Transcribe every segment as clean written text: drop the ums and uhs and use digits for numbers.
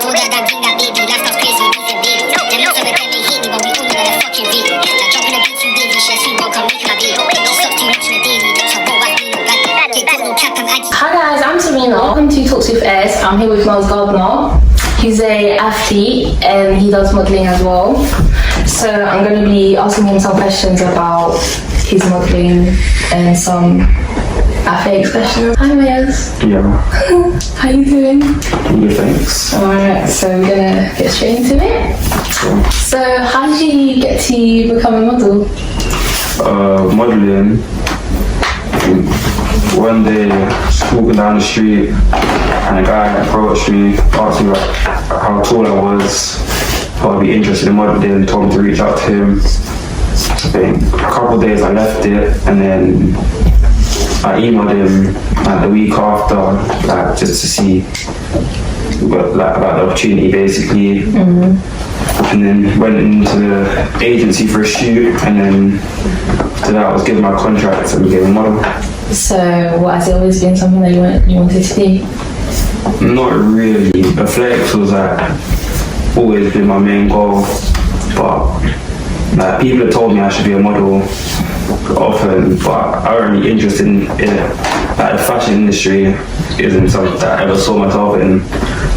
Told her that bring that baby, lifestyle's crazy, beef and baby. Then lots of it them ain't hate me, but we all know that they're fucking real. Like jumping a beat too baby, she a sweet one, come make my baby. She sucks too much on a daily, so what was being no bad. Get good, no cap, I'm aggy. Hi guys, I'm Serena. Welcome to Talks with S. I'm here with Gardner. He's a athlete and he does modelling as well. So I'm going to be asking him some questions about his modelling and some athletics questions. Hi Mayers. Yeah. How you doing? Good, thanks. Alright, so we're gonna get straight into it. Sure. So how did you get to become a model? Modelling. One day, just walking down the street, and a guy approached me, asked me how tall I was, if I'd be interested in modelling, told me to reach out to him. I think a couple of days I left it, and then I emailed him like the week after, like just to see about the opportunity basically. And then went into the agency for a shoot, and then after that I was given my contract and became a model. So what, has it always been something that you wanted to do? Not really. Athletics was like always been my main goal, but like people have told me I should be a model often, but I'm really interested in it. Like the fashion industry isn't something that I ever saw myself in.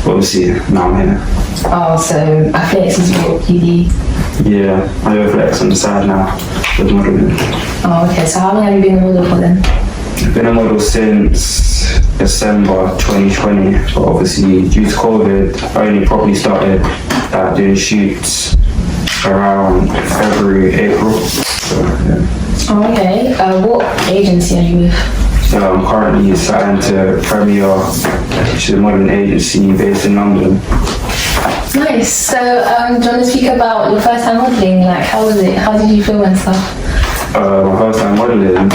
Obviously, now I'm here. Oh, so athletics is what you do? Yeah, I do athletics on the side now with modelling. Oh, okay. So how long have you been a model for then? I've been a model since December 2020, but obviously due to COVID, I only probably started doing shoots around February, April. So, yeah. Oh, okay. What agency are you with? I'm currently signed to Premier, which is a modelling agency based in London. Nice. So, do you want to speak about your first time modelling? Like, how was it? How did you feel and stuff? My first time modelling?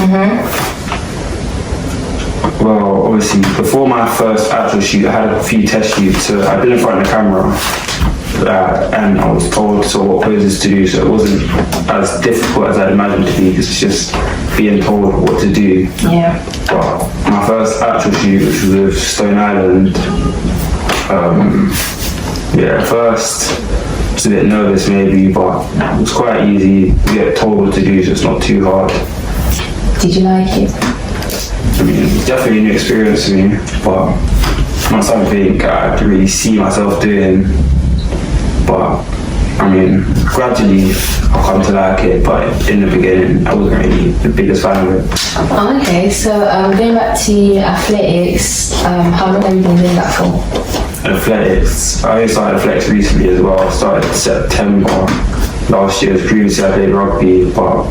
Well, obviously, before my first actual shoot, I had a few test shoots. So I've been in front of the camera, and I was told what poses to do, so it wasn't as difficult as I'd imagined to be, because it's just being told what to do. Yeah. But my first actual shoot, which was with Stone Island, at first I was a bit nervous maybe, but it was quite easy. You get told what to do, so it's not too hard. Did you like it? I mean, it's definitely a new experience for me, but not something I could really see myself doing. But I mean, gradually I've come to like it, but in the beginning I wasn't really the biggest fan of it. Oh, okay. So going back to athletics, how long have you been doing that for? Athletics, I only started athletics recently as well. I started September last year. Previously I played rugby, but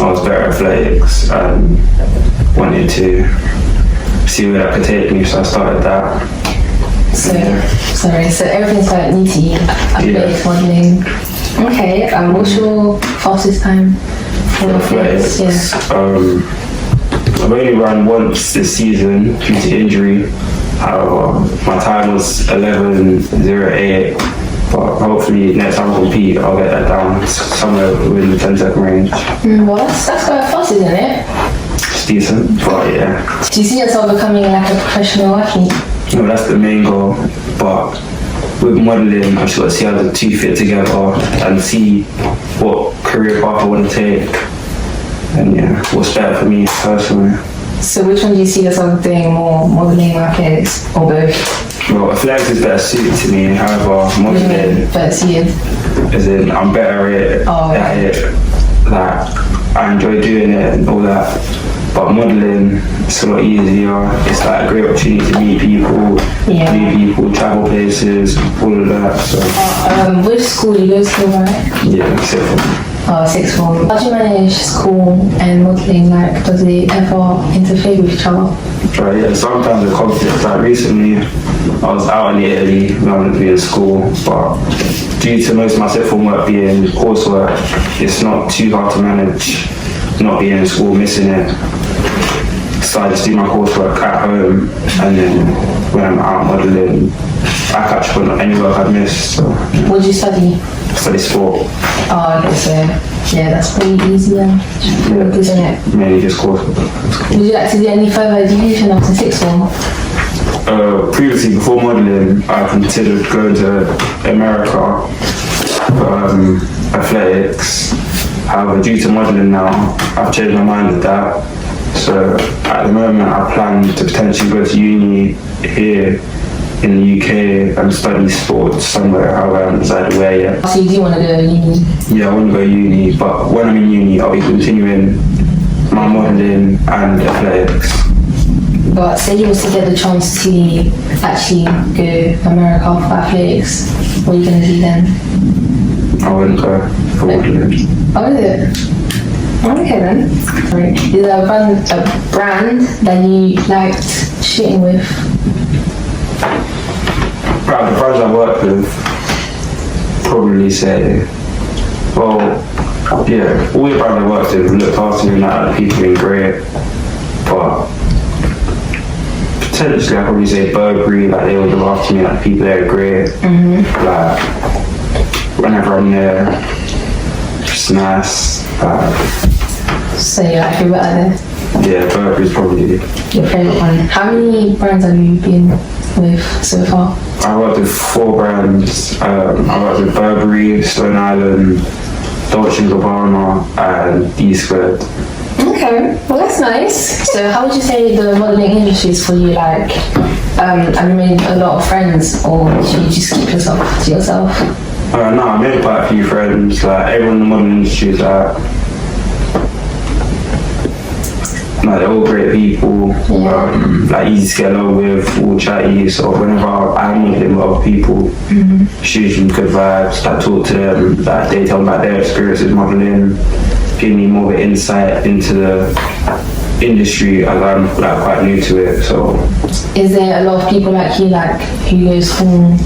I was better at athletics and wanted to see where that could take me, so I started that. So everything's quite new to you, athletics, modelling. Okay, what's your fastest time for athletics? Yeah. I've only run once this season due to injury. However, my time was 11:08, but hopefully next time I compete I'll get that down somewhere within the 10-second range. Well, that's quite fast, isn't it? It's decent, but yeah. Do you see yourself becoming like a professional athlete? No, that's the main goal, but with modelling I just got to see how the two fit together and see what career path I want to take, and yeah, what's better for me personally. So which one do you see yourself doing more, modelling or athletics, or both? Well, athletics is better suited to me, however modelling better suited? as in I'm better at it, like I enjoy doing it and all that. But modelling, it's a lot easier. It's like a great opportunity to meet people, meet people, travel places, all of that. So. Which school you go to, right? Yeah, sixth form. Oh, sixth form. How do you manage school and modelling? Like, does it ever interfere with each other? Right, yeah, sometimes the conflict. Like recently, I was out in Italy when I was to be in school, but due to most of my sixth form work being coursework, it's not too hard to manage not being in school, missing it. So I just do my coursework at home, and then when I'm out modelling, I catch up on any work I've missed. So, yeah. What do you study? I study sport. Oh, okay, so yeah, that's pretty easy then, isn't it? Mainly just coursework. Would you like to do any further education after sixth form? Previously, before modelling, I considered going to America for athletics. However, due to modelling now, I've changed my mind with that. So at the moment, I plan to potentially go to uni here in the UK and study sports somewhere. However, I haven't decided where yet. So you do want to go uni? Yeah, I want to go uni, but when I'm in uni, I'll be continuing my modelling and athletics. But say you was to get the chance to actually go America for athletics, what are you going to do then? I wouldn't go for modelling. Oh, is it? Okay then. Right. Is there a brand that you liked shooting with? Right, the brands I work with, probably say, well, yeah, all the brands I worked with looked after me, like the people have been great, but potentially I'd probably say Burberry, like they would look after me, like people there are great. Like whenever I'm there, it's nice. So you're like your better there? Yeah, Burberry's probably your favourite one. How many brands have you been with so far? I worked with 4 brands. I worked with Burberry, Stone Island, Dolce & Gabbana, and D-Squared. Okay, well that's nice. So how would you say the modelling industry is for you? Like, have you made a lot of friends, or do you just keep yourself to yourself? No, I made quite a few friends. Like everyone in the modelling industry is like they're all great people, like easy to get along with, all chatty. So whenever I'm modelling with other people, shooting good vibes, like talk to them, like they tell me about their experiences modelling, give me more of an insight into the industry as I'm like quite new to it. So is there a lot of people like you, like who goes home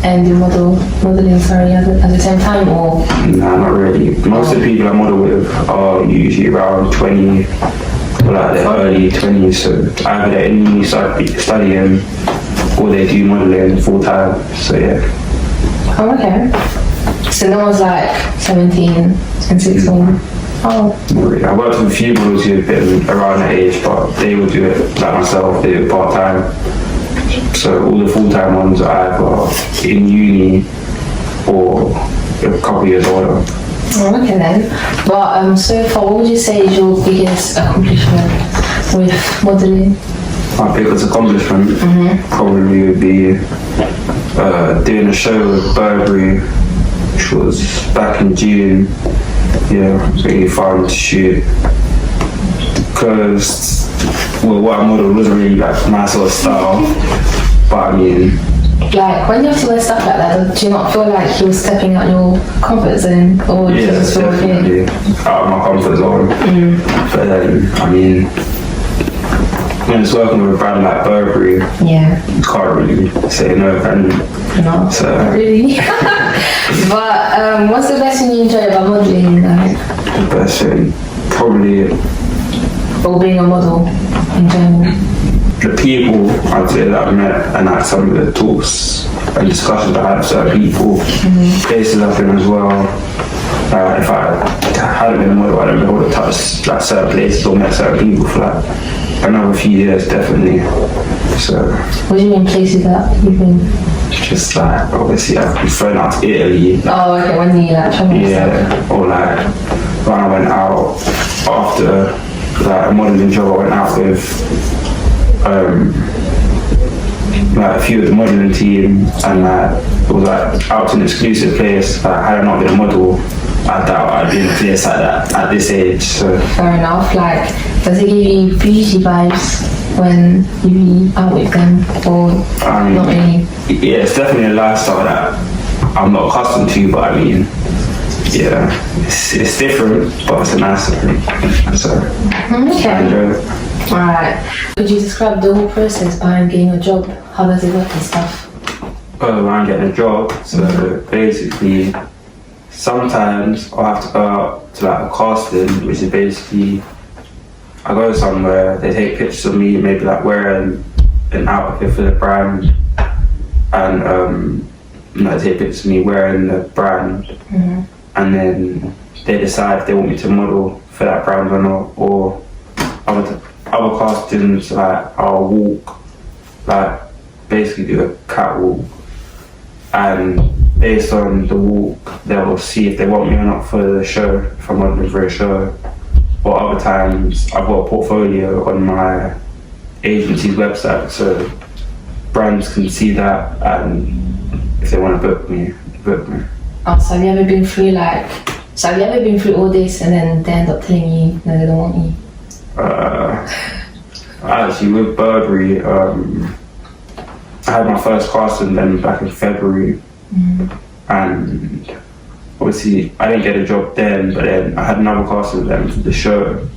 and do modelling at the same time, or? Nah, not really. Most of the people I model with are usually around 20, or like the early 20s, so either they're in uni studying or they do modelling full time, so yeah. Oh, okay. So no one's like 17 and 16? Oh. Not really. I worked with a few models who have been around that age, but they would do it like myself, they do it part time. So all the full time ones are either in uni or a couple years older. Oh, okay then. But so far, what would you say is your biggest accomplishment with modelling? My biggest accomplishment probably would be doing a show with Burberry, which was back in June. Yeah, it was really fun to shoot because what I modelled wasn't really like my sort of style, but I mean, like when you have to wear stuff like that, do you not feel like you're stepping out your comfort zone, or do you just feel definitely out of my comfort zone? But then, I mean, when it's working with a brand like Burberry, you can't really say no, can you? No, so, not really. But what's the best thing you enjoy about modelling? The best thing, probably, or being a model in general? The people I'd say that I've met, and like some of the talks and discussions I had with certain people, places I've been as well. If I hadn't been a model, I don't know how to touch like certain places or met certain people for like another few years, definitely. So. What do you mean places that you've been? Just like obviously I've been thrown out to Italy. Oh, okay. When you like travel? Yeah, or like when I went out after like a modelling job, I went out with like a few of the modelling team, and it was like out to an exclusive place. Like, had I not been a model, I doubt I'd be in a place like that at this age. So fair enough. Like, does it give you bougie vibes when you be out with them, or not really? Yeah, it's definitely a lifestyle that I'm not accustomed to, but I mean, yeah, it's different, but it's a nice thing. So I enjoy it. Alright. Could you describe the whole process behind getting a job? How does it work and stuff? When I'm getting a job, so basically, sometimes I'll have to go out to like a casting, which is basically, I go somewhere, they take pictures of me, maybe like wearing an outfit for the brand, and they take pictures of me wearing the brand, and then they decide if they want me to model for that brand or not, or other castings, like I'll walk like basically do a catwalk, and based on the walk, they'll see if they want me or not for the show, if I'm modelling for a show. Or other times, I've got a portfolio on my agency's website, so brands can see that, and if they want to book me, they book me. Oh, so have you ever been through all this and then they end up telling you, no, they don't want you? Actually, with Burberry, I had my first casting then back in February, and obviously I didn't get a job then, but then I had another casting with them for the show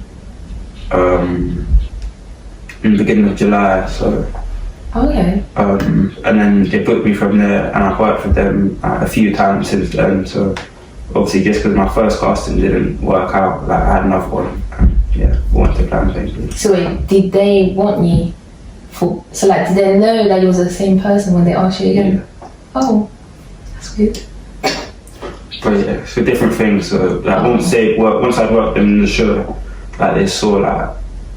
in the beginning of July, so. Okay. And then they booked me from there, and I've worked with them a few times since then, so obviously just because my first casting didn't work out, like I had another one, and wanted to plan basically. So wait, did they want you did they know that you was the same person when they asked you again? Yeah. Oh, that's good. But yeah, it's a different thing, so like once I'd worked them in the show, like they saw like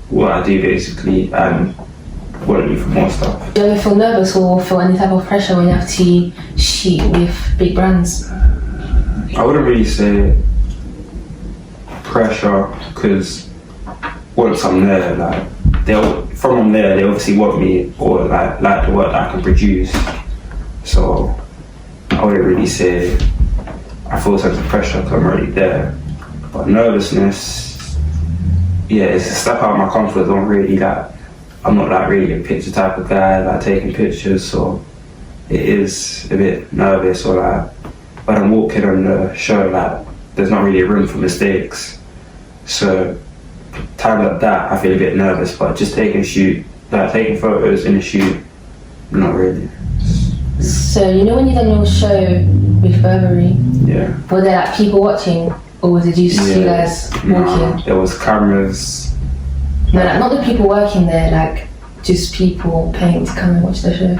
what I do basically, and wanted me for more stuff. Do you ever feel nervous or feel any type of pressure when you have to shoot with big brands? I wouldn't really say pressure, because once I'm there, like they obviously want me, or like the work that I can produce. So I wouldn't really say I feel a sense of pressure because I'm already there. But nervousness, yeah, it's a step out of my comfort zone really. Like I'm not like really a picture type of guy, like taking pictures, so it is a bit nervous. Or like when I'm walking on the show, like there's not really room for mistakes. So times like that, I feel a bit nervous. But just taking photos in a shoot, not really. So you know when you done your show with Burberry, yeah, were there like people watching, or was it just you guys walking? No, there was cameras. No, like, not the people working there, like just people paying to come and watch the show.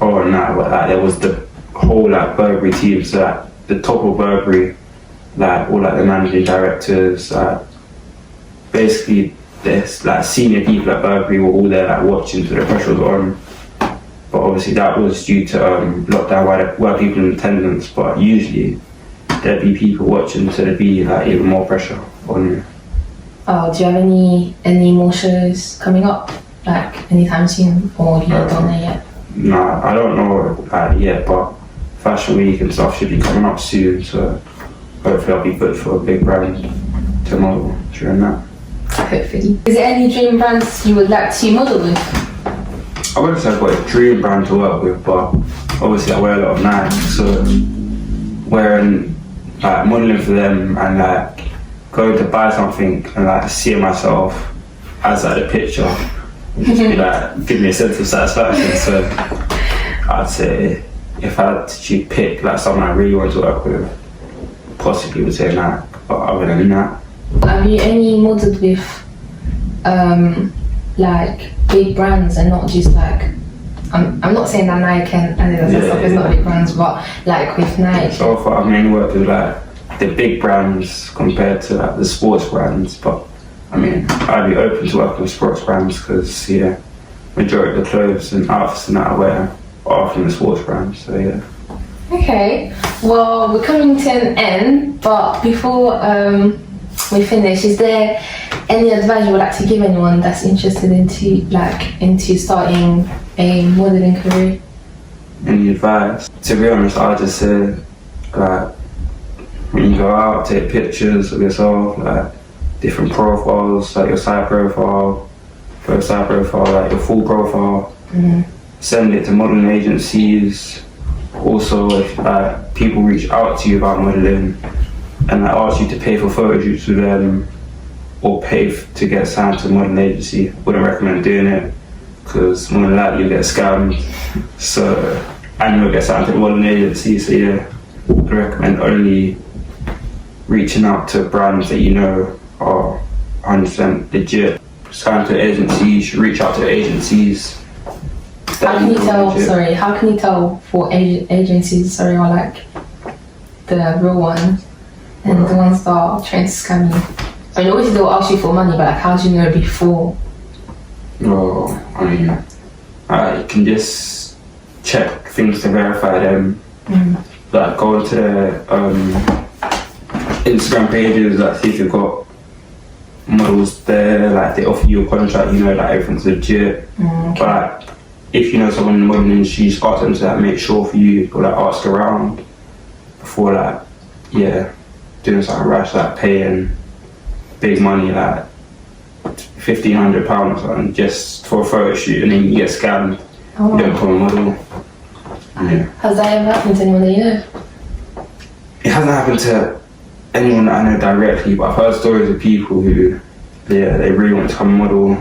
Oh no, but like there was the whole like Burberry team, so like the top of Burberry, like all like the managing directors, basically there's like senior people at Burberry were all there like watching, so the pressure was on. But obviously that was due to lockdown, where there were people in attendance, but usually there'd be people watching, so there'd be like even more pressure on you. Oh, do you have any more shows coming up, like anytime soon, or have you not done there yet? No, I don't know yet, but Fashion Week and stuff should be coming up soon, so hopefully I'll be good for a big brand to model during that. Hopefully. Is there any dream brands you would like to model with? I wouldn't say I've got a dream brand to work with, but obviously I wear a lot of Nike, so wearing like modelling for them and like going to buy something and like seeing myself as like the picture would just be like give me a sense of satisfaction. So I'd say if I had to pick like someone I really want to work with, possibly would say Nike, but other than that. Have you any modelled with like big brands and not just like I'm not saying that Nike and Adidas stuff is not big brands, but like with Nike? So far I've mainly worked with like the big brands compared to like the sports brands, but I mean I'd be open to working with sports brands because majority of the clothes and outfits and that I wear are from the sports brands, so yeah. Okay, well we're coming to an end, but before we finish, is there any advice you would like to give anyone that's interested into starting a modelling career? Any advice? To be honest, I'd just say like when you go out, take pictures of yourself, like different profiles, like your side profile, first side profile, like your full profile. Send it to modelling agencies. Also, if people reach out to you about modelling and ask you to pay for photo shoots with them or pay to get signed to a modelling agency, wouldn't recommend doing it because more than likely you'll get scammed. And you'll get signed to a modelling agency, so yeah, I'd recommend only reaching out to brands that you know are 100% legit. Sign to agencies, reach out to agencies. How can you tell for agencies, are like the real ones and the ones that are trying to scam you? I mean, obviously they'll ask you for money, but like how do you know before? Well, I mean, you can just check things to verify them. Like go onto their Instagram pages, like see if you've got models there, like they offer you a contract, you know, like everything's legit. But like, if you know someone in the modeling industry, just ask them to like make sure for you, or like ask around before like, yeah, doing something rash, like paying big money, like £1,500 or something just for a photo shoot, and then you get scammed. You don't become a model. Yeah. Has that ever happened to anyone that you know? It hasn't happened to anyone that I know directly, but I've heard stories of people who, yeah, they really want to become a model.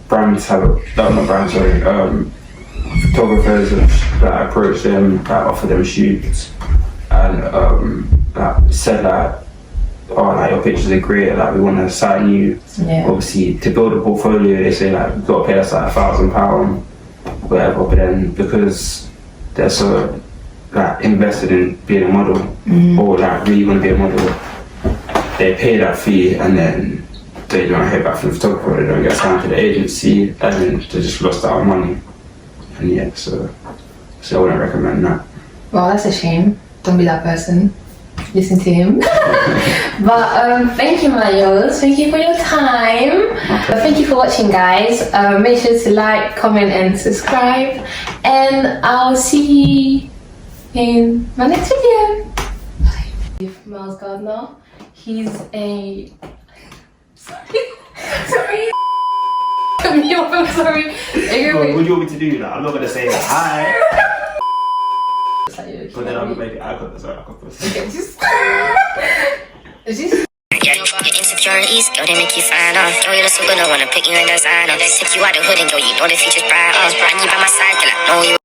Brands have, not brands, sorry, photographers that approach them, that offer them shoots, and that said that, oh, like your pictures are great, like we want to sign you. Yeah. Obviously, to build a portfolio, they say like you've got to pay us like £1,000, whatever. But then because they're so like invested in being a model, or like really want to be a model, they pay that fee and then they don't hear back from the photographer, they don't get signed to the agency, and then they just lost out on money. And yeah, so I wouldn't recommend that. Well, that's a shame. Don't be that person. Listen to him. But thank you, Mayos. Thank you for your time. Thank you for watching, guys. Make sure to like, comment, and subscribe. And I'll see you in my next video. Bye. With Miles Gardner. He's a... Sorry. I'm sorry. What do you want me to do? Like, I'm not going to say hi. But then I'm maybe I got this. Okay, just Your insecurities, girl, they make you fine, girl, you're the super, no wanna pick you and designer. Take you out the hood and girl, you know the future's bright, I need by my side, girl, I know you